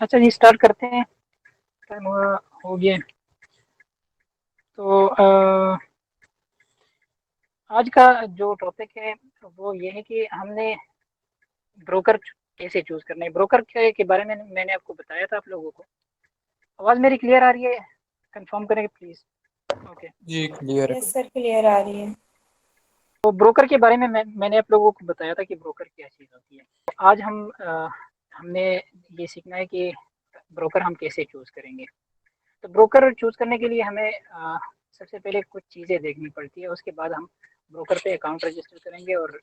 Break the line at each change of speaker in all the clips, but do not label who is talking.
अच्छा जी, स्टार्ट करते हैं। टाइम हो गया। तो आज का जो टॉपिक है वो ये है कि हमने ब्रोकर कैसे चूज करना है। ब्रोकर के बारे में मैंने आपको बताया था आप लोगों को। आवाज़ मेरी क्लियर आ रही है? कंफर्म करेंगे प्लीज़। ओके।
जी क्लियर है।
यस सर, क्लियर आ रही है।
तो ब्रोकर के बारे में मैंने आप लोगों को बताया था कि ब्रोकर क्या चीज़ होती है। तो आज हमने ये सीखना है कि ब्रोकर हम कैसे चूज करेंगे। तो ब्रोकर चूज करने के लिए हमें सबसे पहले कुछ चीज़ें देखनी पड़ती है। उसके बाद हम ब्रोकर पे अकाउंट रजिस्टर करेंगे और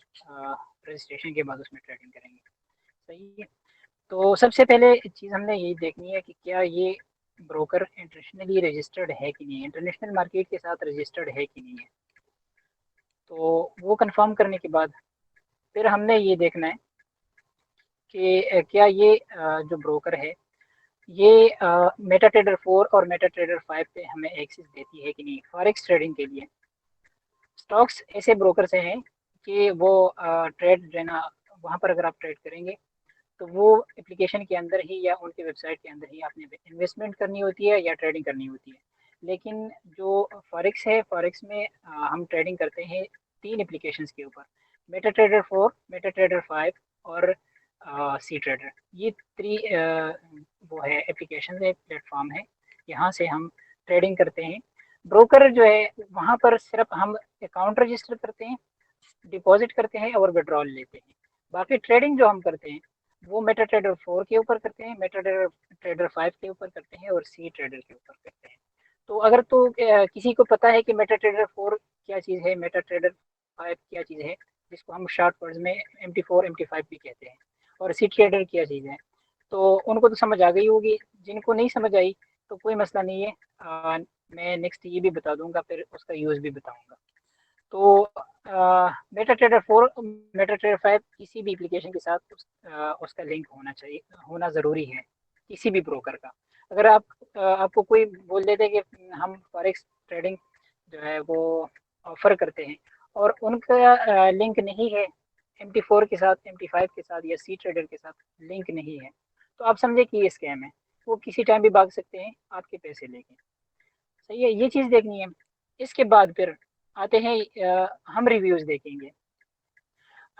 रजिस्ट्रेशन के बाद उसमें ट्रेडिंग करेंगे। सही है। तो सबसे पहले चीज़ हमने यही देखनी है कि क्या ये ब्रोकर इंटरनेशनली रजिस्टर्ड है कि नहीं है, इंटरनेशनल मार्केट के साथ रजिस्टर्ड है कि नहीं है। तो वो कंफर्म करने के बाद फिर हमने ये देखना है कि क्या ये जो ब्रोकर है ये मेटा ट्रेडर 4 और मेटा ट्रेडर 5 पे हमें एक्सेस देती है कि नहीं फॉरेक्स ट्रेडिंग के लिए। स्टॉक्स ऐसे ब्रोकर से हैं कि वो ट्रेड जो है ना, वहाँ पर अगर आप ट्रेड करेंगे तो वो एप्लीकेशन के अंदर ही या उनकी वेबसाइट के अंदर ही आपने इन्वेस्टमेंट करनी होती है या ट्रेडिंग करनी होती है। लेकिन जो फॉरेक्स है, फॉरेक्स में हम ट्रेडिंग करते हैं तीन एप्लीकेशंस के ऊपर। मेटा ट्रेडर 4, मेटा ट्रेडर 5 और सी ट्रेडर। ये थ्री वो है एप्लीकेशन है, प्लेटफॉर्म है। यहाँ से हम ट्रेडिंग करते हैं। ब्रोकर जो है वहाँ पर सिर्फ हम अकाउंट रजिस्टर करते हैं, डिपॉजिट करते हैं और विड्रॉल लेते हैं। बाकी ट्रेडिंग जो हम करते हैं वो मेटा ट्रेडर 4 के ऊपर करते हैं, मेटा ट्रेडर ट्रेडर 5 के ऊपर करते हैं और सी ट्रेडर के ऊपर करते हैं। तो अगर तो किसी को पता है कि मेटा ट्रेडर 4 क्या चीज़ है, मेटा ट्रेडर 5 क्या चीज़ है, जिसको हम शॉर्ट वर्ड्स में MT4 MT5 भी कहते हैं, और सी ट्रेडर क्या चीज़ है, तो उनको तो समझ आ गई होगी। जिनको नहीं समझ आई तो कोई मसला नहीं है। मैं नेक्स्ट ये भी बता दूंगा, फिर उसका यूज़ भी बताऊंगा। तो मेटा ट्रेडर 4, मेटा ट्रेडर 5 किसी भी एप्लीकेशन के साथ उसका लिंक होना चाहिए, होना ज़रूरी है किसी भी ब्रोकर का। अगर आपको कोई बोल देते कि हम फॉरेक्स ट्रेडिंग जो है वो ऑफर करते हैं और उनका लिंक नहीं है MT4 के साथ, MT5 के साथ या सी ट्रेडर के साथ लिंक नहीं है, तो आप समझे कि ये स्कैम है। वो किसी टाइम भी भाग सकते हैं आपके पैसे लेके। सही है, ये चीज़ देखनी है। इसके बाद फिर आते हैं हम रिव्यूज़ देखेंगे।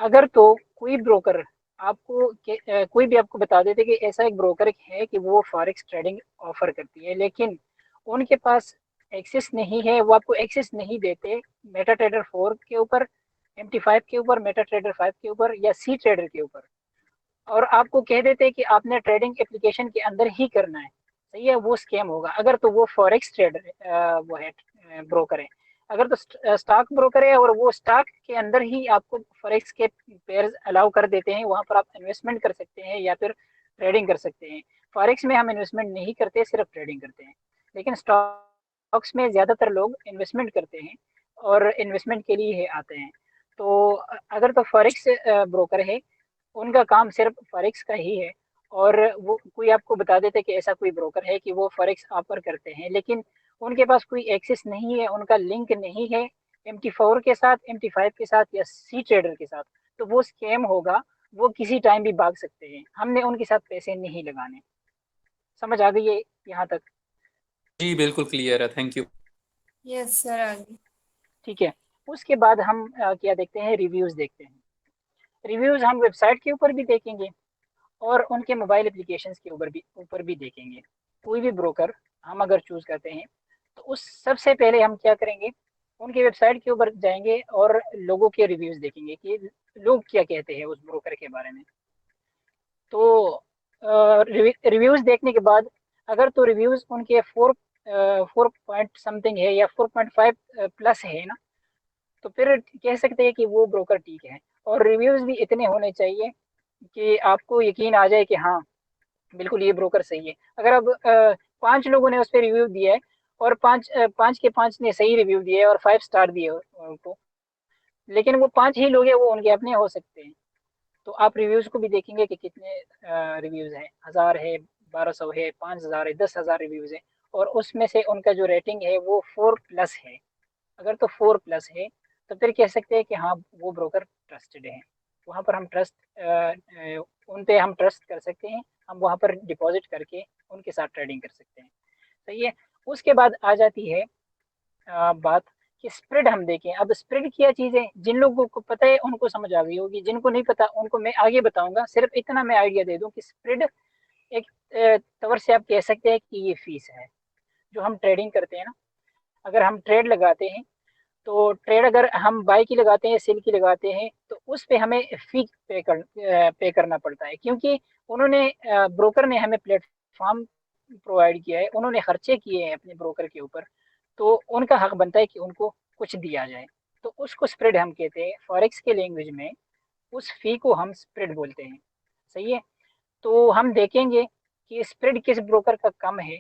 अगर तो कोई ब्रोकर कोई भी आपको बता देते कि ऐसा एक ब्रोकर है कि वो फॉरेक्स ट्रेडिंग ऑफर करती है, लेकिन उनके पास एक्सेस नहीं है, वो आपको एक्सेस नहीं देते मेटा ट्रेडर 4 के ऊपर, MT5 के ऊपर, मेटा ट्रेडर 5 के ऊपर या सी ट्रेडर के ऊपर, और आपको कह देते कि आपने ट्रेडिंग एप्लीकेशन के अंदर ही करना है। सही है, वो स्कैम होगा। अगर तो वो फॉरेक्स ट्रेडर वो है, ब्रोकर है। अगर तो स्टॉक ब्रोकर है और वो स्टॉक के अंदर ही आपको फॉरेक्स के पेयर्स अलाउ कर देते हैं, वहां पर आप इन्वेस्टमेंट कर सकते हैं या फिर ट्रेडिंग कर सकते हैं। फॉरेक्स में हम इन्वेस्टमेंट नहीं करते, सिर्फ ट्रेडिंग करते हैं। लेकिन स्टॉक्स में ज्यादातर लोग इन्वेस्टमेंट करते हैं और इन्वेस्टमेंट के लिए ही आते हैं। तो अगर तो फॉरेक्स ब्रोकर है, उनका काम सिर्फ फॉरेक्स का ही है, और वो कोई आपको बता देते कि ऐसा कोई ब्रोकर है कि वो फॉरेक्स ऑफर करते हैं, लेकिन उनके पास कोई एक्सेस नहीं है, उनका लिंक नहीं है MT4 के साथ, MT5 के साथ या सी ट्रेडर के साथ, तो वो स्कैम होगा। वो किसी टाइम भी भाग सकते हैं, हमने उनके साथ पैसे नहीं लगाने। समझ आ गई है यहाँ तक?
जी बिल्कुल क्लियर है, थैंक यू।
यस सर, आ गई।
ठीक है। उसके बाद हम क्या देखते हैं, रिव्यूज़ देखते हैं। रिव्यूज़ हम वेबसाइट के ऊपर भी देखेंगे और उनके मोबाइल एप्लीकेशंस के ऊपर भी देखेंगे। कोई भी ब्रोकर हम अगर चूज़ करते हैं तो उस सबसे पहले हम क्या करेंगे, उनकी वेबसाइट के ऊपर जाएंगे और लोगों के रिव्यूज़ देखेंगे कि लोग क्या कहते हैं उस ब्रोकर के बारे में। तो रिव्यूज़ देखने के बाद अगर तो रिव्यूज़ उनके 4 पॉइंट समथिंग है या 4.5 प्लस है ना, तो फिर कह सकते हैं कि वो ब्रोकर ठीक है। और रिव्यूज़ भी इतने होने चाहिए कि आपको यकीन आ जाए कि हाँ, बिल्कुल ये ब्रोकर सही है। अगर अब 5 लोगों ने उस पे रिव्यू दिया है और 5 के 5 ने सही रिव्यू दिए और 5 स्टार दिए उनको, लेकिन वो 5 ही लोग हैं, वो उनके अपने हो सकते हैं। तो आप रिव्यूज़ को भी देखेंगे कि कितने रिव्यूज़ हैं, 1000 है, 1200 है, 5000 है, 10,000 रिव्यूज़ हैं, और उसमें से उनका जो रेटिंग है वो 4 प्लस है। अगर तो 4 प्लस है तो फिर कह सकते हैं कि हाँ, वो ब्रोकर ट्रस्टेड है। वहाँ पर हम उन पे हम ट्रस्ट कर सकते हैं हम वहाँ पर डिपॉजिट करके उनके साथ ट्रेडिंग कर सकते हैं। सही है। उसके बाद आ जाती है बात कि स्प्रेड हम देखें। अब स्प्रेड क्या चीज़ है, जिन लोगों को पता है उनको समझ आ गई होगी, जिनको नहीं पता उनको मैं आगे बताऊंगा। सिर्फ इतना मैं आइडिया दे दूं कि स्प्रेड एक तौर से आप कह सकते हैं कि ये फीस है जो हम ट्रेडिंग करते हैं ना। अगर हम ट्रेड लगाते हैं तो ट्रेड अगर हम बाई की लगाते हैं, सेल की लगाते हैं, तो उस पे हमें फी पे करना पड़ता है, क्योंकि उन्होंने ब्रोकर ने हमें प्लेटफॉर्म प्रोवाइड किया है, उन्होंने खर्चे किए हैं अपने ब्रोकर के ऊपर, तो उनका हक बनता है कि उनको कुछ दिया जाए। तो उसको स्प्रेड हम कहते हैं फॉरेक्स के लैंग्वेज में, उस फी को हम स्प्रेड बोलते हैं। सही है। तो हम देखेंगे कि स्प्रेड किस ब्रोकर का कम है,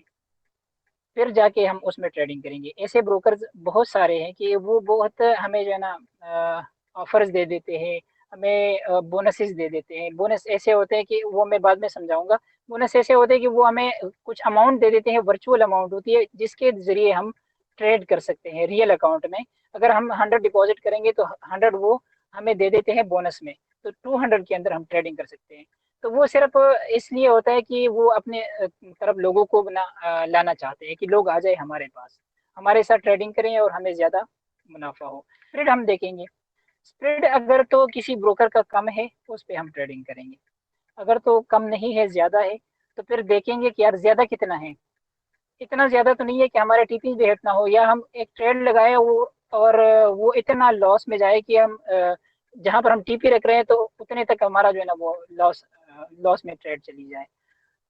फिर जाके हम उसमें ट्रेडिंग करेंगे। ऐसे ब्रोकर्स बहुत सारे हैं कि वो बहुत हमें जो है ना ऑफर्स दे देते हैं, हमें बोनसेस दे देते हैं। बोनस ऐसे होते हैं कि वो मैं बाद में समझाऊंगा। बोनस ऐसे होते हैं कि वो हमें कुछ अमाउंट दे देते हैं, वर्चुअल अमाउंट होती है जिसके ज़रिए हम ट्रेड कर सकते हैं रियल अकाउंट में। अगर हम 100 डिपॉजिट करेंगे तो 100 वो हमें दे देते हैं बोनस में, तो 200 के अंदर हम ट्रेडिंग कर सकते हैं। तो वो सिर्फ इसलिए होता है कि वो अपने तरफ लोगों को लाना चाहते हैं कि लोग आ जाए हमारे पास, हमारे साथ ट्रेडिंग करें और हमें ज़्यादा मुनाफा हो। स्प्रेड हम देखेंगे। स्प्रेड अगर तो किसी ब्रोकर का कम है उस पे हम ट्रेडिंग करेंगे, अगर तो कम नहीं है, ज़्यादा है, तो फिर देखेंगे कि यार ज़्यादा कितना है। इतना ज़्यादा तो नहीं है कि हमारे टीपी भी हिट ना हो, या हम एक ट्रेड लगाए वो और वो इतना लॉस में जाए कि हम जहाँ पर हम टीपी रख रहे हैं तो उतने तक हमारा जो है ना वो लॉस लॉस में ट्रेड चली जाए।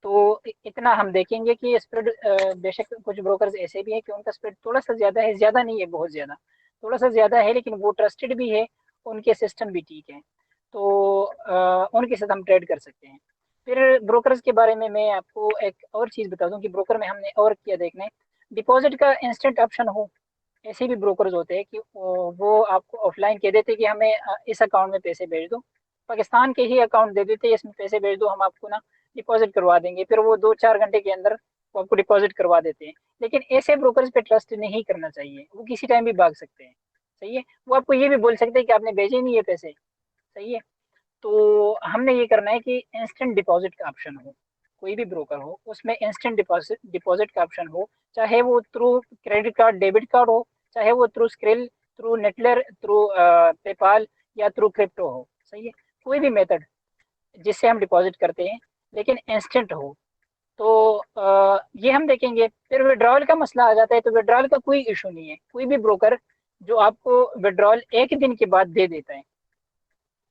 तो इतना हम देखेंगे कि स्प्रेड बेशक कुछ ब्रोकर्स ऐसे भी हैं कि उनका स्प्रेड थोड़ा सा ज़्यादा है, ज़्यादा नहीं है बहुत ज़्यादा, थोड़ा सा ज़्यादा है, लेकिन वो ट्रस्टेड भी है, उनके सिस्टम भी ठीक है, तो उनके साथ हम ट्रेड कर सकते हैं। फिर ब्रोकर्स के बारे में मैं आपको एक और चीज़ बता दूं कि ब्रोकर में हमने और क्या देखना है। डिपॉजिट का इंस्टेंट ऑप्शन हो, ऐसे भी ब्रोकर्स होते हैं कि वो आपको ऑफलाइन कह देते हैं कि हमें इस अकाउंट में पैसे भेज दो, पाकिस्तान के ही अकाउंट दे देते हैं, इसमें पैसे भेज दो, हम आपको ना डिपॉजिट करवा देंगे। फिर वो 2-4 घंटे के अंदर वो आपको डिपॉजिट करवा देते हैं। लेकिन ऐसे ब्रोकर्स पे ट्रस्ट नहीं करना चाहिए, वो किसी टाइम भी भाग सकते हैं। सही है। वो आपको ये भी बोल सकते हैं कि आपने भेजे नहीं है पैसे। सही है। तो हमने ये करना है कि इंस्टेंट डिपॉजिट का ऑप्शन हो, कोई भी ब्रोकर हो उसमें इंस्टेंट डिपॉजिट डिपॉजिट का ऑप्शन हो, चाहे वो through credit card debit card हो, चाहे वो through skill, through Neteller, through PayPal, या थ्रू क्रिप्टो हो। सही है। कोई भी मेथड जिससे हम डिपॉजिट करते हैं लेकिन इंस्टेंट हो, तो ये हम देखेंगे। फिर विड्रॉल का मसला आ जाता है, तो विड्रॉल का कोई इशू नहीं है, कोई भी ब्रोकर जो आपको विड्रॉल 1 दिन के बाद दे देता है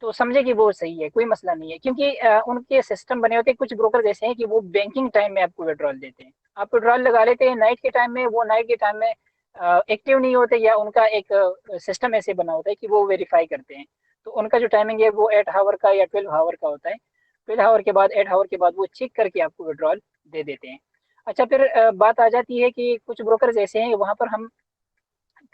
तो समझे कि वो सही है, कोई मसला नहीं है, क्योंकि उनके सिस्टम बने होते हैं। कुछ ब्रोकर ऐसे हैं कि वो बैंकिंग टाइम में आपको विड्रॉल देते हैं, आप विड्रॉल लगा लेते हैं नाइट के टाइम में, वो नाइट के टाइम में एक्टिव नहीं होते, या उनका एक सिस्टम ऐसे बना होता है कि वो वेरीफाई करते हैं। तो उनका जो टाइमिंग है वो 8 आवर का या 12 आवर का होता है। 12 आवर के बाद, 8 आवर के बाद वो चेक करके आपको विड्रॉल दे देते हैं। अच्छा, फिर बात आ जाती है कि कुछ ब्रोकर ऐसे हैं वहाँ पर हम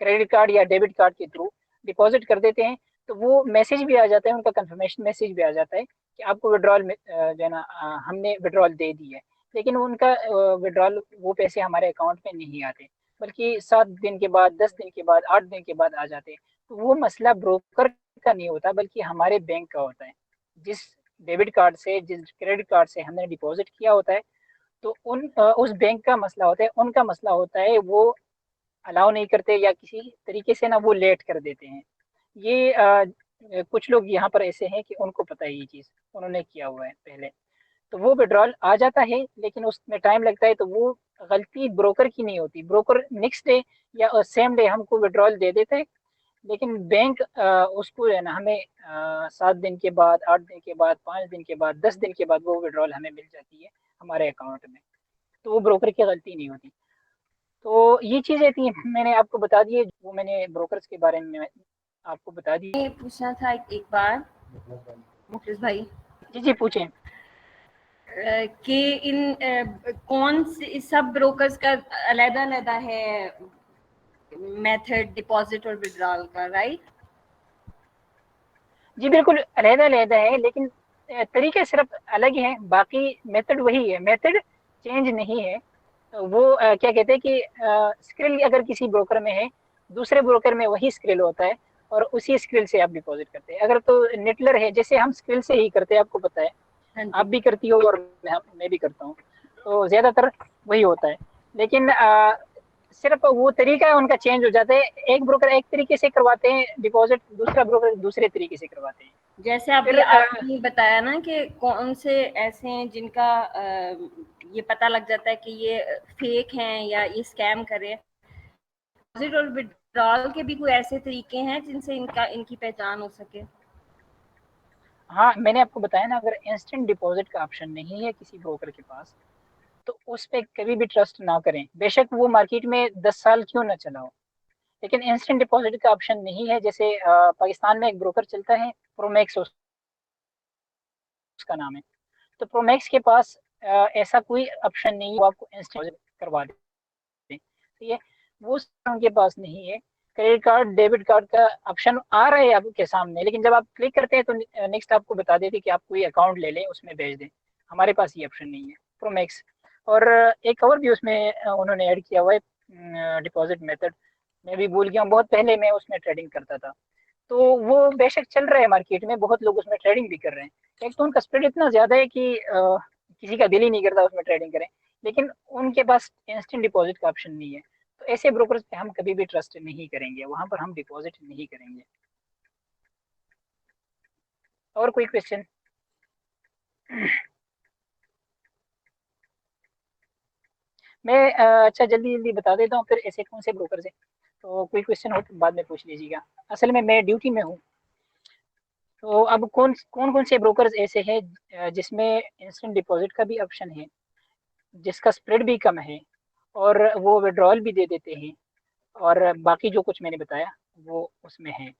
क्रेडिट कार्ड या डेबिट कार्ड के थ्रू डिपॉजिट कर देते हैं, तो वो मैसेज भी आ जाता है, उनका कंफर्मेशन मैसेज भी आ जाता है कि आपको विड्रॉल में जो है ना हमने विड्रॉल दे दी है। लेकिन उनका विड्रॉल, वो पैसे हमारे अकाउंट में नहीं आते, बल्कि 7 दिन के बाद, 10 दिन के बाद, 8 दिन के बाद आ जाते हैं। तो वो मसला ब्रोकर का नहीं होता बल्कि हमारे बैंक का होता है। जिस डेबिट कार्ड से, जिस क्रेडिट कार्ड से हमने डिपॉजिट किया होता है, तो उस बैंक का मसला होता है, उनका मसला होता है, वो अलाउ नहीं करते या किसी तरीके से ना वो लेट कर देते हैं। ये कुछ लोग यहाँ पर ऐसे हैं कि उनको पता है ये चीज़, उन्होंने किया हुआ है पहले, तो वो विड्रॉल आ जाता है लेकिन उसमें टाइम लगता है। तो वो गलती ब्रोकर की नहीं होती, ब्रोकर नेक्स्ट डे या सेम डे हमको विड्रॉल दे देते हैं, लेकिन बैंक उसको है ना हमें 7 दिन के बाद, 8 दिन के बाद, 5 दिन के बाद, 10 दिन के बाद वो विड्रॉल हमें मिल जाती है हमारे अकाउंट में। तो वो ब्रोकर की गलती नहीं होती। तो ये चीज़ें थी, मैंने आपको बता दी है, वो मैंने ब्रोकर्स के बारे में आपको बता दी।
ये पूछना था एक बार मुखलिस भाई
जी जी, पूछें।
कि इन कौन से सब ब्रोकर्स का अलग-अलग है मेथड डिपॉजिट और विड्रॉल का, राइट?
जी बिल्कुल अलग-अलग है, लेकिन तरीके सिर्फ अलग हैं, बाकी मेथड वही है, मेथड चेंज नहीं है। वो क्या कहते हैं कि स्क्रिल अगर किसी ब्रोकर में है, दूसरे ब्रोकर में वही स्क्रिल होता है और उसी स्क्रिल से आप डिपॉजिट करते हैं। अगर तो नेटलर है, जैसे हम स्क्रिल से ही करते हैं, आपको पता है, आप भी करती हो और मैं भी करता हूँ, तो ज़्यादातर वही होता है। लेकिन सिर्फ वो तरीका है उनका चेंज हो जाता है, एक ब्रोकर एक तरीके से करवाते हैं डिपॉजिट, दूसरा ब्रोकर दूसरे तरीके से करवाते हैं।
जैसे अभी
फिर
आपने बताया ना कि कौन से ऐसे हैं जिनका ये पता लग जाता है कि ये फेक हैं या ये स्कैम कर रहे हैं, डिपॉजिट और विड्रॉल के भी कोई ऐसे तरीके हैं जिनसे इनकी पहचान हो सके?
हाँ, मैंने आपको बताया ना, अगर इंस्टेंट डिपॉजिट का ऑप्शन नहीं है किसी ब्रोकर के पास, तो उस पे कभी भी ट्रस्ट ना करें, बेशक वो मार्केट में 10 साल क्यों ना चला हो। लेकिन इंस्टेंट डिपॉजिट का ऑप्शन नहीं है। जैसे पाकिस्तान में एक ब्रोकर चलता है, प्रोमैक्स उसका नाम है। तो प्रोमैक्स के पास ऐसा कोई ऑप्शन नहीं है वो आपको इंस्टेंट डिपॉजिट करवा दे, ठीक है, वो उनके पास नहीं है। क्रेडिट कार्ड, डेबिट कार्ड का ऑप्शन आ रहा है आपके सामने, लेकिन जब आप क्लिक करते हैं तो नेक्स्ट आपको बता देते कि आप कोई अकाउंट ले लें, उसमें भेज दें। हमारे पास ये ऑप्शन नहीं है प्रोमैक्स। और एक और भी उसमें उन्होंने ऐड किया हुआ है डिपॉजिट मेथड, मैं भी भूल गया हूँ, बहुत पहले मैं उसमें ट्रेडिंग करता था। तो वो बेशक चल रहा है मार्केट में, बहुत लोग उसमें ट्रेडिंग भी कर रहे हैं। एक तो उनका स्प्रेड इतना ज़्यादा है कि किसी का दिल ही नहीं करता उसमें ट्रेडिंग करें, लेकिन उनके पास इंस्टेंट डिपॉजिट का ऑप्शन नहीं है। तो ऐसे ब्रोकर्स पे हम कभी भी ट्रस्ट नहीं करेंगे, वहां पर हम डिपॉजिट नहीं करेंगे। और कोई क्वेश्चन? मैं अच्छा जल्दी जल्दी बता देता हूँ, फिर ऐसे कौन से ब्रोकर है, तो कोई क्वेश्चन हो तो बाद में पूछ लीजिएगा। असल में मैं ड्यूटी में हूँ। तो अब कौन से ब्रोकर्स ऐसे हैं जिसमें इंस्टेंट डिपॉजिट का भी ऑप्शन है, जिसका स्प्रेड भी कम है, और वो विड्रॉल भी दे देते हैं, और बाकी जो कुछ मैंने बताया वो उसमें है।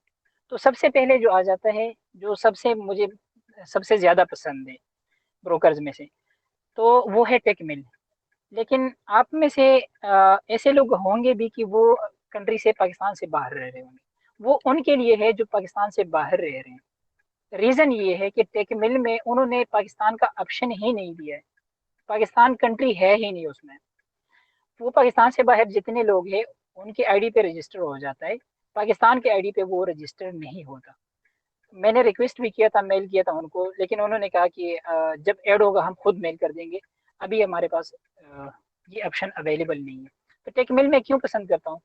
तो सबसे पहले जो आ जाता है, जो सबसे मुझे सबसे ज़्यादा पसंद है ब्रोकर्स में से, तो वो है टेकमिल। लेकिन आप में से ऐसे लोग होंगे भी कि वो कंट्री से, पाकिस्तान से बाहर रह रहे होंगे। वो उनके लिए है जो पाकिस्तान से बाहर रह रहे हैं। रीज़न ये है कि टेकमिल में उन्होंने पाकिस्तान का ऑप्शन ही नहीं दिया है, पाकिस्तान कंट्री है ही नहीं उसमें। वो पाकिस्तान से बाहर जितने लोग हैं उनके आईडी पे रजिस्टर हो जाता है, पाकिस्तान के आईडी पे वो रजिस्टर नहीं होता। मैंने रिक्वेस्ट भी किया था, मेल किया था उनको, लेकिन उन्होंने कहा कि जब ऐड होगा हम खुद मेल कर देंगे, अभी हमारे पास ये ऑप्शन अवेलेबल नहीं है। तो टेकमिल में क्यों पसंद करता हूँ?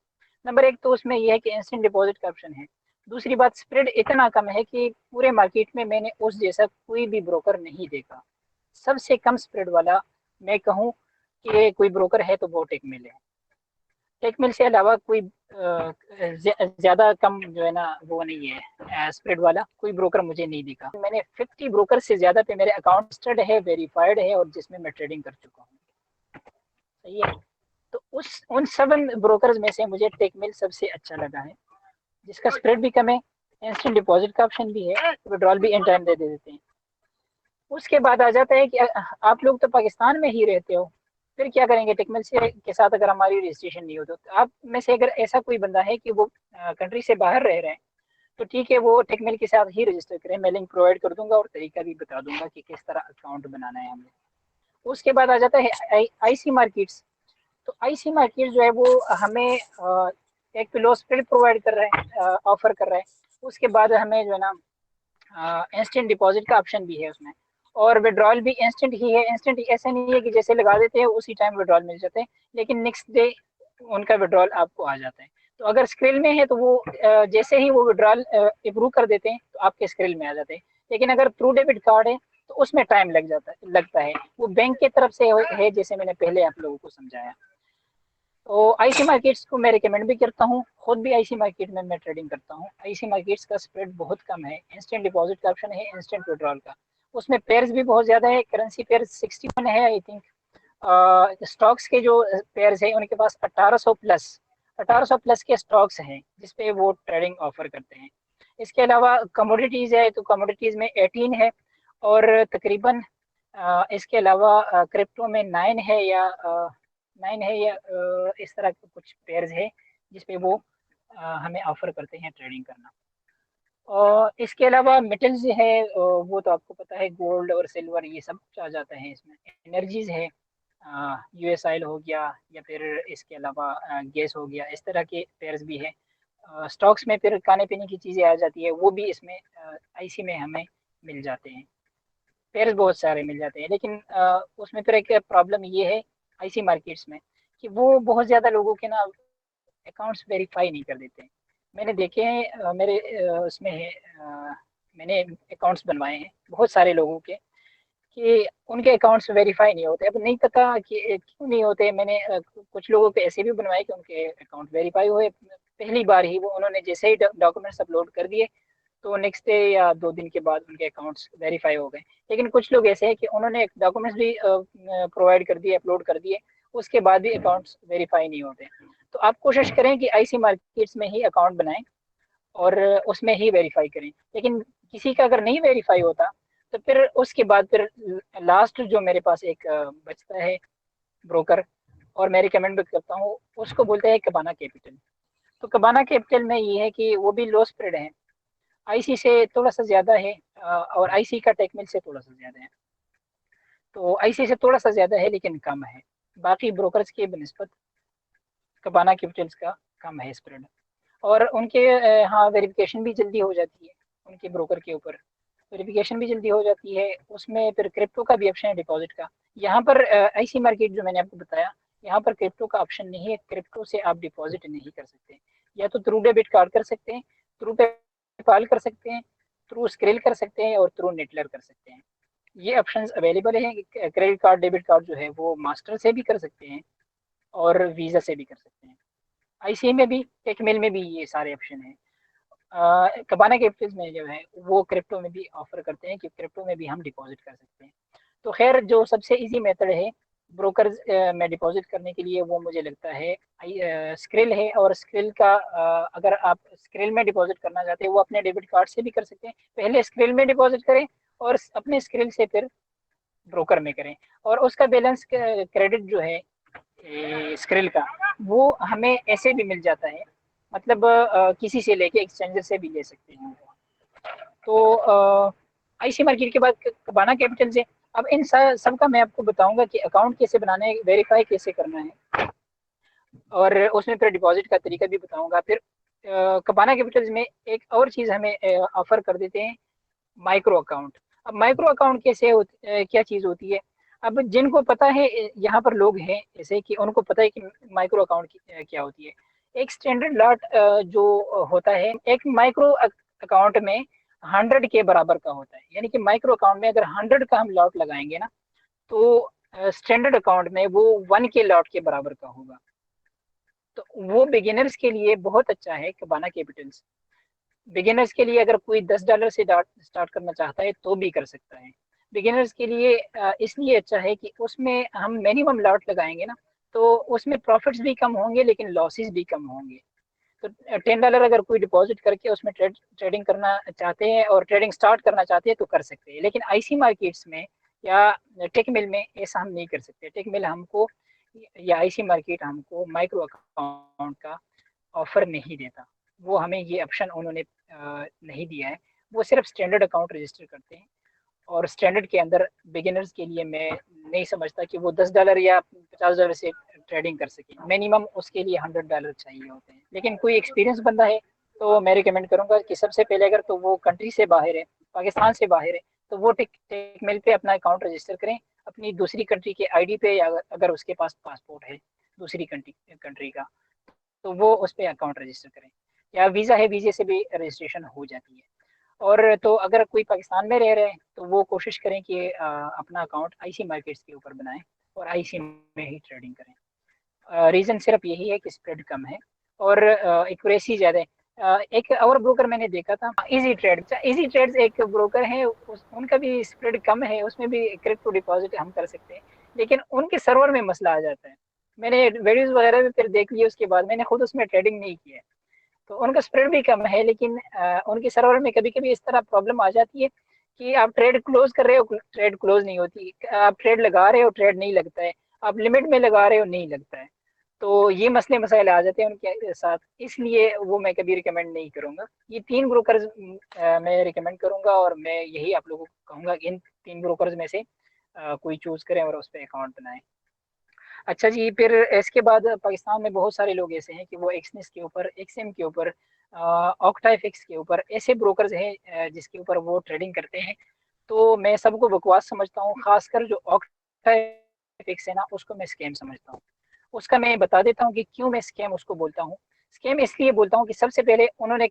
नंबर एक तो उसमें यह है कि इंस्टेंट डिपॉजिट का ऑप्शन है। दूसरी बात, स्प्रेड इतना कम है कि पूरे मार्केट में मैंने उस जैसा कोई भी ब्रोकर नहीं देखा। सबसे कम स्प्रेड वाला मैं कहूँ कि कोई ब्रोकर है तो वो टेकमिल है। टेकमिल से अलावा कोई ज़्यादा कम जो है ना वो नहीं है, स्प्रेड वाला कोई ब्रोकर मुझे नहीं दिखा। मैंने 50 ब्रोकर से ज़्यादा पे मेरे अकाउंट रजिस्टर्ड है, वेरीफाइड है, और जिसमें मैं ट्रेडिंग कर चुका हूँ। सही है। तो उन 7 ब्रोकर्स में से मुझे टेकमिल सबसे अच्छा लगा है, जिसका स्प्रेड भी कम है, इंस्टेंट डिपॉजिट का ऑप्शन भी है, विड्रॉल भी इन टाइम दे देते हैं। उसके बाद आ जाता है कि आप लोग तो पाकिस्तान में ही रहते हो, फिर क्या करेंगे टेकमिल से के साथ अगर हमारी रजिस्ट्रेशन नहीं हो तो आप में से अगर ऐसा कोई बंदा है कि वो कंट्री से बाहर रह रहे हैं, तो ठीक है, वो टेकमिल के साथ ही रजिस्टर करें। मैं लिंक प्रोवाइड कर दूंगा और तरीका भी बता दूंगा कि किस तरह अकाउंट बनाना है हमें। उसके बाद आ जाता है आईसी मार्केट्स। तो आईसी मार्केट जो है वो हमें एक तो लो स्प्रेड प्रोवाइड कर रहा है, ऑफर कर रहा है। उसके बाद हमें जो है ना इंस्टेंट डिपॉजिट का ऑप्शन भी है उसमें, और विड्रॉल भी इंस्टेंट ही है। इंस्टेंट ऐसे नहीं है कि जैसे लगा देते हैं उसी टाइम विड्रॉल मिल जाते हैं, लेकिन नेक्स्ट डे उनका विड्रॉल आपको आ जाता है। तो अगर स्क्रिल में है तो वो जैसे ही वो विड्रॉल अप्रूव कर देते हैं तो आपके स्क्रिल में आ जाते हैं। लेकिन अगर थ्रू डेबिट कार्ड है तो उसमें टाइम लगता है, वो बैंक की तरफ से है, जैसे मैंने पहले आप लोगों को समझाया। तो आईसी मार्केट्स को मैं रिकमेंड भी करता हूँ, खुद भी आईसी मार्केट में मैं ट्रेडिंग करता हूँ। आईसी मार्केट्स का स्प्रेड बहुत कम है, इंस्टेंट डिपॉजिट का ऑप्शन है, इंस्टेंट विड्रॉल का। उसमें पेयर्स भी बहुत ज़्यादा है, करेंसी पेयर 61 है आई थिंक। स्टॉक्स के जो पेयर्स है उनके पास 1800 प्लस के स्टॉक्स हैं जिसपे वो ट्रेडिंग ऑफर करते हैं। इसके अलावा कमोडिटीज़ है, तो कमोडिटीज़ में 18 है, और तकरीबन इसके अलावा क्रिप्टो में 9 है या इस तरह के कुछ पेयर्स है जिसपे वो हमें ऑफर करते हैं ट्रेडिंग करना। और इसके अलावा मेटल्स है, वो तो आपको पता है, गोल्ड और सिल्वर ये सब आ जाता है इसमें। एनर्जीज है, यूएस ऑयल हो गया, या फिर इसके अलावा गैस हो गया, इस तरह के पेयर्स भी है। स्टॉक्स में फिर खाने पीने की चीज़ें आ जाती है, वो भी इसमें आईसी में हमें मिल जाते हैं। पेयर्स बहुत सारे मिल जाते हैं, लेकिन उसमें फिर एक प्रॉब्लम ये है आईसी मार्केट्स में कि वो बहुत ज़्यादा लोगों के ना अकाउंट्स वेरीफाई नहीं कर देते हैं। मैंने देखे हैं, मेरे उसमें है, मैंने अकाउंट्स बनवाए हैं बहुत सारे लोगों के कि उनके अकाउंट्स वेरीफाई नहीं होते। अब नहीं पता कि क्यों नहीं होते। मैंने कुछ लोगों के ऐसे भी बनवाए कि उनके अकाउंट वेरीफाई हुए पहली बार ही, वो उन्होंने जैसे ही डॉक्यूमेंट्स अपलोड कर दिए तो नेक्स्ट डे या 2 दिन के बाद उनके अकाउंट्स वेरीफाई हो गए। लेकिन कुछ लोग ऐसे हैं कि उन्होंने डॉक्यूमेंट्स भी प्रोवाइड कर दिए, अपलोड कर दिए, उसके बाद भी अकाउंट्स वेरीफाई नहीं होते। तो आप कोशिश करें कि आईसी मार्केट्स में ही अकाउंट बनाएं और उसमें ही वेरीफाई करें। लेकिन किसी का अगर नहीं वेरीफाई होता तो फिर उसके बाद फिर लास्ट जो मेरे पास एक बचता है ब्रोकर, और मैं रिकमेंड भी करता हूँ, उसको बोलते हैं कबाना कैपिटल। तो कबाना कैपिटल में ये है कि वो भी लो स्प्रेड है, आईसी से थोड़ा सा ज़्यादा है, और आईसी का टेकमिल से थोड़ा सा ज़्यादा है। तो आईसी से थोड़ा सा ज़्यादा है लेकिन कम है, बाकी ब्रोकर्स के बनस्पत कबाना कैपिटल्स का कम है स्प्रेड। और उनके हाँ वेरिफिकेशन भी जल्दी हो जाती है, उनके ब्रोकर के ऊपर वेरिफिकेशन भी जल्दी हो जाती है। उसमें फिर क्रिप्टो का भी ऑप्शन है, डिपॉजिट का। यहाँ पर आईसी मार्केट जो मैंने आपको बताया, यहाँ पर क्रिप्टो का ऑप्शन नहीं है, क्रिप्टो से आप डिपॉजिट नहीं कर सकते। या तो थ्रू डेबिट कार्ड कर सकते हैं, थ्रू पेपाल कर सकते हैं, थ्रू स्क्रिल कर सकते हैं, और थ्रू नेटलर कर सकते हैं। ये ऑप्शंस अवेलेबल हैं। क्रेडिट कार्ड डेबिट कार्ड जो है वो मास्टर से भी कर सकते हैं और वीज़ा से भी कर सकते हैं। आईसीआई में भी, टेकमेल में भी ये सारे ऑप्शन हैं। कबाना कैपिटल्स में जो है वो क्रिप्टो में भी ऑफर करते हैं कि क्रिप्टो में भी हम डिपॉजिट कर सकते हैं। तो खैर जो सबसे इजी मेथड है ब्रोकर्स में डिपॉजिट करने के लिए, वो मुझे लगता है स्क्रिल है। और स्क्रिल का अगर आप स्क्रिल में डिपॉजिट करना चाहते हैं, वो अपने डेबिट कार्ड से भी कर सकते हैं। पहले स्क्रिल में डिपॉजिट करें और अपने स्क्रिल से फिर ब्रोकर में करें, और उसका बैलेंस क्रेडिट जो है स्क्रिल का, वो हमें ऐसे भी मिल जाता है, मतलब किसी से लेके एक्सचेंजर से भी ले सकते हैं। तो आईसी मार्केट के बाद कबाना कैपिटल से, अब इन सब का मैं आपको बताऊंगा कि अकाउंट कैसे बनाना है, वेरीफाई कैसे करना है, और उसमें फिर डिपॉजिट का तरीका भी बताऊंगा। फिर कबाना कैपिटल्स में एक और चीज़ हमें ऑफर कर देते हैं, माइक्रो अकाउंट। अब माइक्रो अकाउंट कैसे क्या चीज़ होती है। अब जिनको पता है, यहाँ पर लोग हैं ऐसे कि उनको पता है कि माइक्रो अकाउंट क्या होती है। एक स्टैंडर्ड लॉट जो होता है एक माइक्रो अकाउंट में 100 के बराबर का होता है। यानी कि माइक्रो अकाउंट में अगर 100 का हम लॉट लगाएंगे ना, तो स्टैंडर्ड अकाउंट में वो 1 के लॉट के बराबर का होगा। तो वो बिगिनर्स के लिए बहुत अच्छा है कबाना कैपिटल्स। बिगिनर्स के लिए अगर कोई $10 से स्टार्ट करना चाहता है तो भी कर सकता है। बिगिनर्स के लिए इसलिए अच्छा है कि उसमें हम मिनिमम लॉट लगाएंगे ना, तो उसमें प्रॉफिट्स भी कम होंगे लेकिन लॉसेस भी कम होंगे। तो $10 अगर कोई डिपॉजिट करके उसमें ट्रेडिंग करना चाहते हैं और ट्रेडिंग स्टार्ट करना चाहते हैं तो कर सकते हैं। लेकिन आईसी मार्केट्स में या टेक मिल में ऐसा हम नहीं कर सकते। टेक मिल हमको या आईसी मार्केट हमको माइक्रो अकाउंट का ऑफर नहीं देता। वो हमें ये ऑप्शन उन्होंने नहीं दिया है। वो सिर्फ स्टैंडर्ड अकाउंट रजिस्टर करते हैं, और स्टैंडर्ड के अंदर बिगिनर्स के लिए मैं नहीं समझता कि वो $10 या $50 से ट्रेडिंग कर सके। मिनिमम उसके लिए $100 चाहिए होते हैं। लेकिन कोई एक्सपीरियंस बंदा है तो मैं रिकमेंड करूंगा कि सबसे पहले अगर तो वो कंट्री से बाहर है, पाकिस्तान से बाहर है, तो वो टेक मेल पे अपना अकाउंट रजिस्टर करें अपनी दूसरी कंट्री के आईडी पे, या अगर उसके पास पासपोर्ट है दूसरी कंट्री का तो वो उस पर अकाउंट रजिस्टर करें, या वीज़ा है वीज़े से भी रजिस्ट्रेशन हो जाती है। और तो अगर कोई पाकिस्तान में रह रहे हैं तो वो कोशिश करें कि अपना अकाउंट आईसी मार्केट्स के ऊपर बनाएं और आईसी में ही ट्रेडिंग करें। रीज़न सिर्फ यही है कि स्प्रेड कम है और एक्यूरेसी ज़्यादा है। एक और ब्रोकर मैंने देखा था, इजी ट्रेड्स एक ब्रोकर है, उनका भी स्प्रेड कम है, उसमें भी क्रिप्टो डिपॉजिट हम कर सकते हैं, लेकिन उनके सर्वर में मसला आ जाता है। मैंने वीडियोस वगैरह भी फिर देख लिए, उसके बाद मैंने खुद उसमें ट्रेडिंग नहीं किया है। तो उनका स्प्रेड भी कम है, लेकिन उनके सर्वर में कभी कभी इस तरह प्रॉब्लम आ जाती है कि आप ट्रेड क्लोज कर रहे हो, ट्रेड क्लोज नहीं होती, आप ट्रेड लगा रहे हो, ट्रेड नहीं लगता है, आप लिमिट में लगा रहे हो, नहीं लगता है। तो ये मसले मसाइल आ जाते हैं उनके साथ, इसलिए वो मैं कभी रिकमेंड नहीं करूँगा। ये 3 ब्रोकर्स मैं रिकमेंड करूँगा, और मैं यही आप लोगों को कहूँगा कि इन 3 ब्रोकर्स में से कोई चूज़ करें और उस पर अकाउंट बनाएं। अच्छा जी, फिर इसके बाद पाकिस्तान में बहुत सारे लोग ऐसे हैं कि वो एक्सनेस के ऊपर, एक्सएम के ऊपर, ऑक्टाइफिक्स के ऊपर ऐसे ब्रोकर्स हैं जिसके ऊपर वो ट्रेडिंग करते हैं। तो मैं सबको बकवास समझता हूँ, खासकर जो ऑक्टाफिक्स है ना उसको मैं स्कैम समझता हूँ। उसका मैं बता देता हूँ कि क्यों मैं स्कैम उसको बोलता हूँ। स्कैम इसलिए बोलता हूँ कि सबसे पहले उन्होंने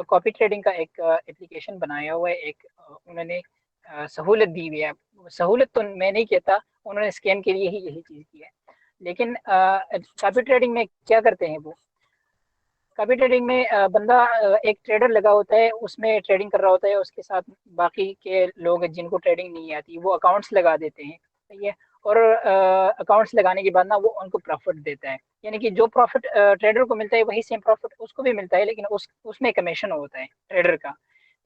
कॉपी ट्रेडिंग का एक एप्लीकेशन बनाया हुआ है, एक उन्होंने सहूलत दी हुई है। सहूलत तो मैं नहीं कहता, उन्होंने स्कैम के लिए ही यही चीज़ की है। लेकिन कॉपी ट्रेडिंग में क्या करते हैं वो, कॉपी ट्रेडिंग में बंदा एक ट्रेडर लगा होता है, उसमें ट्रेडिंग कर रहा होता है, उसके साथ बाकी के लोग जिनको ट्रेडिंग नहीं आती वो अकाउंट्स लगा देते हैं, सही है। और अकाउंट्स लगाने के बाद ना वो उनको प्रॉफिट देता है, यानी कि जो प्रॉफिट ट्रेडर को मिलता है वही सेम प्रॉफिट उसको भी मिलता है, लेकिन उसमें कमीशन होता है ट्रेडर का।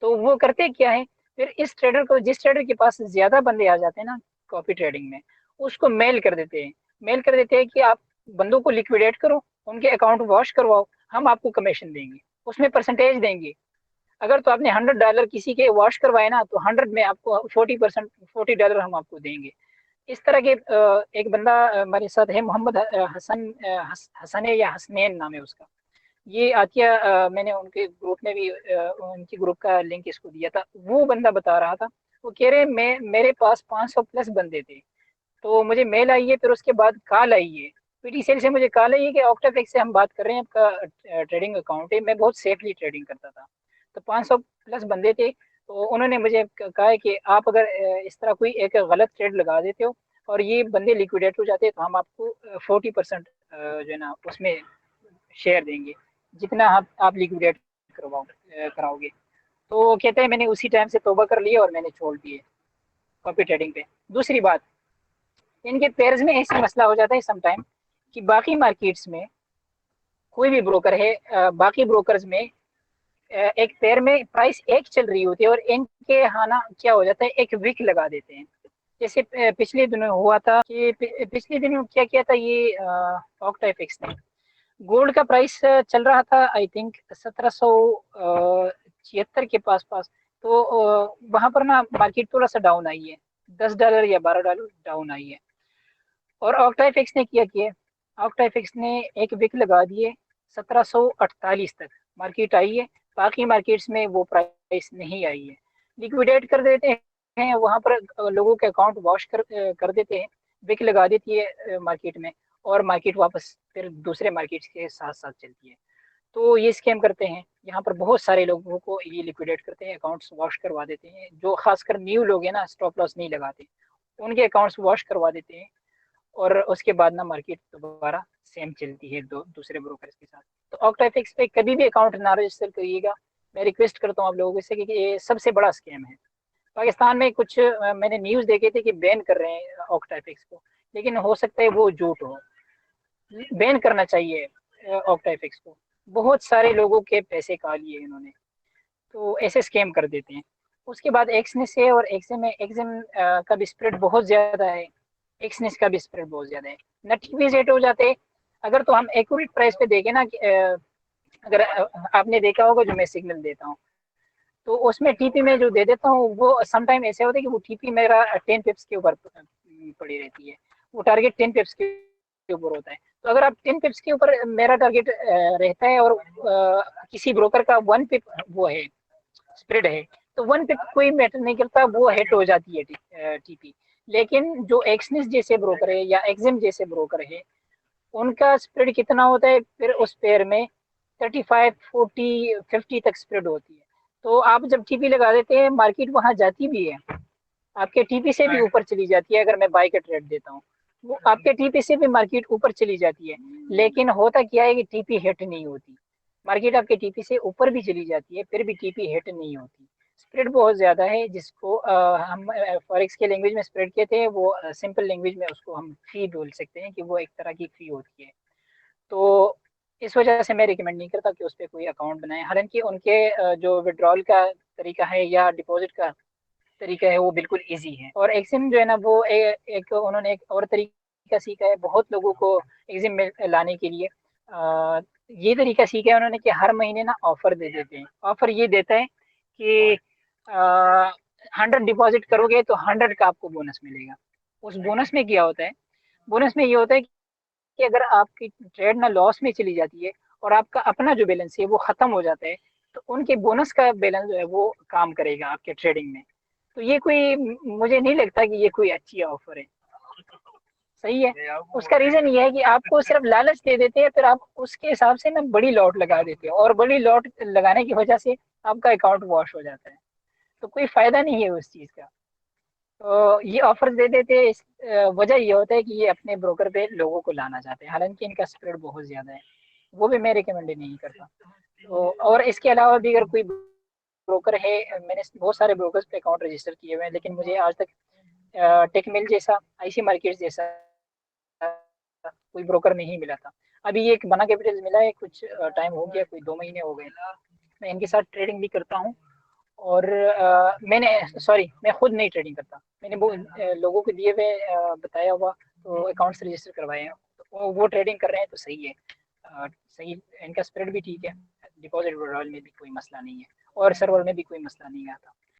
तो वो करते क्या है, फिर इस ट्रेडर को, जिस ट्रेडर के पास ज़्यादा बंदे आ जाते हैं ना कॉपी ट्रेडिंग में, उसको मेल कर देते हैं। मेल कर देते हैं कि आप बंदों को लिक्विडेट करो, उनके अकाउंट वॉश करवाओ, हम आपको कमीशन देंगे, उसमें परसेंटेज देंगे। अगर तो आपने $100 किसी के वॉश करवाए ना, तो 100 में आपको 40% $40 हम आपको देंगे। इस तरह के एक बंदा हमारे साथ है, मोहम्मद हसन है या हसनैन नाम है उसका। ये आतिया मैंने उनके ग्रुप में भी उनकी ग्रुप का लिंक इसको दिया था। वो बंदा बता रहा था, वो कह रहे मैं मेरे पास 500 प्लस बंदे थे। तो मुझे मेल आई है, फिर उसके बाद कॉल आई है, पीटी सेल से मुझे कॉल आई है कि ऑक्टाफिक्स से हम बात कर रहे हैं, आपका ट्रेडिंग अकाउंट है। मैं बहुत सेफली ट्रेडिंग करता था, तो 500 प्लस बंदे थे। तो उन्होंने मुझे कहा है कि आप अगर इस तरह कोई एक गलत ट्रेड लगा देते हो और ये बंदे लिक्विडेट हो जाते हैं, तो हम आपको 40% जो है ना उसमें शेयर देंगे, जितना आप लिक्विडेट कराओगे। तो कहते हैं मैंने उसी टाइम से तौबा कर लिया और मैंने छोड़ दिए कॉपी ट्रेडिंग पे। दूसरी बात, इनके पेयर्स में ऐसा मसला हो जाता है सम टाइम कि बाकी मार्केट्स में कोई भी ब्रोकर है, बाकी ब्रोकर्स में एक पेयर में प्राइस एक चल रही होती है और इनके हाना क्या हो जाता है, एक विक लगा देते हैं। जैसे पिछले दिनों हुआ था कि पिछले दिनों क्या किया था ये ऑक्टाफिक्स ने, गोल्ड का प्राइस चल रहा था आई थिंक 1776 के पास पास। तो वहां पर ना मार्केट थोड़ा सा डाउन आई है, $10 या $12 डाउन आई है। और ऑक्टाफिक्स ने किया किया ऑक्टाफिक्स ने एक विक लगा दिए 1748 तक मार्केट आई है। बाकी मार्केट्स में वो प्राइस नहीं आई है, लिक्विडेट कर देते हैं वहां पर, लोगों के अकाउंट वॉश कर देते हैं, विक लगा देती है मार्केट में, और मार्केट वापस फिर दूसरे मार्केट्स के साथ साथ चलती है। तो ये स्कैम करते हैं, यहाँ पर बहुत सारे लोगों को ये लिक्विडेट करते हैं, अकाउंट्स वॉश करवा देते हैं। जो खासकर न्यू लोग हैं ना, स्टॉप लॉस नहीं लगाते, उनके अकाउंट्स वॉश करवा देते हैं, और उसके बाद ना मार्केट दोबारा सेम चलती है दूसरे ब्रोकर्स के साथ। तो ऑक्टाफिक्स पे कभी भी अकाउंट ना रजिस्टर करिएगा, मैं रिक्वेस्ट करता हूँ आप लोगों से कि ये सबसे बड़ा स्कैम है। पाकिस्तान में कुछ मैंने न्यूज़ देखे थे कि बैन कर रहे हैं ऑक्टाफिक्स को, लेकिन हो सकता है वो झूठ हो। बैन करना चाहिए ऑक्टाफिक्स को, बहुत सारे लोगों के पैसे खा लिए इन्होंने, तो ऐसे स्कैम कर देते हैं। उसके बाद एक्सनेस है, और एक्सिम का भी स्प्रेड बहुत ज़्यादा है, एक्सनेस का भी स्प्रेड बहुत ज़्यादा है, नट्टी भी सेट हो जाते हैं। अगर तो हम एक्यूरेट प्राइस पे देखें ना कि अगर आपने देखा होगा जो मैं सिग्नल देता हूँ, तो उसमें टीपी में जो दे देता हूँ वो समटाइम ऐसे होता है कि वो टीपी मेरा 10 पिप्स के ऊपर पड़ी रहती है, वो टारगेट 10 पिप्स के ऊपर होता है। तो अगर आप 10 पिप्स के ऊपर मेरा टारगेट रहता है, और किसी ब्रोकर का 1 पिप वो है, स्प्रेड है, तो 1 पिप कोई मैटर नहीं करता, वो हिट हो जाती है टीपी। लेकिन जो एक्सनिस जैसे ब्रोकर है या एक्सिम जैसे ब्रोकर है, उनका स्प्रेड कितना होता है, फिर उस पेयर में 35, 40, 50 तक स्प्रेड होती है। तो आप जब टीपी लगा देते हैं, मार्केट वहां जाती भी है, आपके टीपी से भी ऊपर चली जाती है। अगर मैं बाय का ट्रेड देता हूँ, वो आपके टीपी से भी मार्केट ऊपर चली जाती है, लेकिन होता क्या है कि टीपी हिट नहीं होती। मार्केट आपके टीपी से ऊपर भी चली जाती है, फिर भी टीपी हिट नहीं होती। स्प्रेड बहुत ज़्यादा है, जिसको हम फॉरेक्स के लैंग्वेज में स्प्रेड कहते हैं, वो सिंपल लैंग्वेज में उसको हम फी बोल सकते हैं कि वो एक तरह की फी होती है। तो इस वजह से मैं रिकमेंड नहीं करता कि उस पर कोई अकाउंट बनाए। हालांकि उनके जो विड्रॉल का तरीका है या डिपॉजिट का तरीका है वो बिल्कुल इजी है। और एक्सिम जो है ना वो एक उन्होंने एक और तरीका सीखा है बहुत लोगों को एक्सिम में लाने के लिए। ये तरीका सीखा है उन्होंने कि हर महीने ना ऑफर दे देते हैं। ऑफर ये देता है कि 100 डिपॉजिट करोगे तो 100 का आपको बोनस मिलेगा। उस बोनस में क्या होता है, बोनस में ये होता है कि अगर आपकी ट्रेड ना लॉस में चली जाती है और आपका अपना जो बैलेंस है वो खत्म हो जाता है, तो उनके बोनस का बैलेंस जो है वो काम करेगा आपके ट्रेडिंग में। तो ये कोई, मुझे नहीं लगता कि ये कोई अच्छी ऑफर है। सही है। उसका रीजन ये है कि आपको सिर्फ लालच दे देते हैं, फिर आप उसके हिसाब से ना बड़ी लॉट लगा देते हो, और बड़ी लॉट लगाने की वजह से आपका अकाउंट वॉश हो जाता है। तो कोई फायदा नहीं है उस चीज का। तो ये ऑफर्स दे देते हैं, वजह ये होता है कि ये अपने ब्रोकर पे लोगों को लाना चाहते हैं, हालांकि इनका स्प्रेड बहुत ज्यादा है, वो भी मैं रिकमेंड नहीं करता। तो और इसके अलावा भी अगर कोई ब्रोकर है, मैंने बहुत सारे ब्रोकर्स पे अकाउंट रजिस्टर किए हुए हैं, लेकिन मुझे आज तक टेकमिल जैसा, आईसी मार्केट जैसा कोई ब्रोकर नहीं मिला था। अभी ये एक बना कैपिटल मिला है, कुछ टाइम हो गया, कोई 2 महीने हो गए। मैं इनके साथ ट्रेडिंग भी करता हूँ, और मैंने, सॉरी, मैं खुद नहीं ट्रेडिंग करता, मैंने वो लोगों को दिए हुए बताया हुआ तो अकाउंट्स रजिस्टर करवाए हैं, तो वो ट्रेडिंग कर रहे हैं, तो सही है। सही, इनका स्प्रेड भी ठीक है, डिपॉजिट विड्रॉल में भी कोई मसला नहीं है, और सर्वर में भी कोई मसला नहीं आता।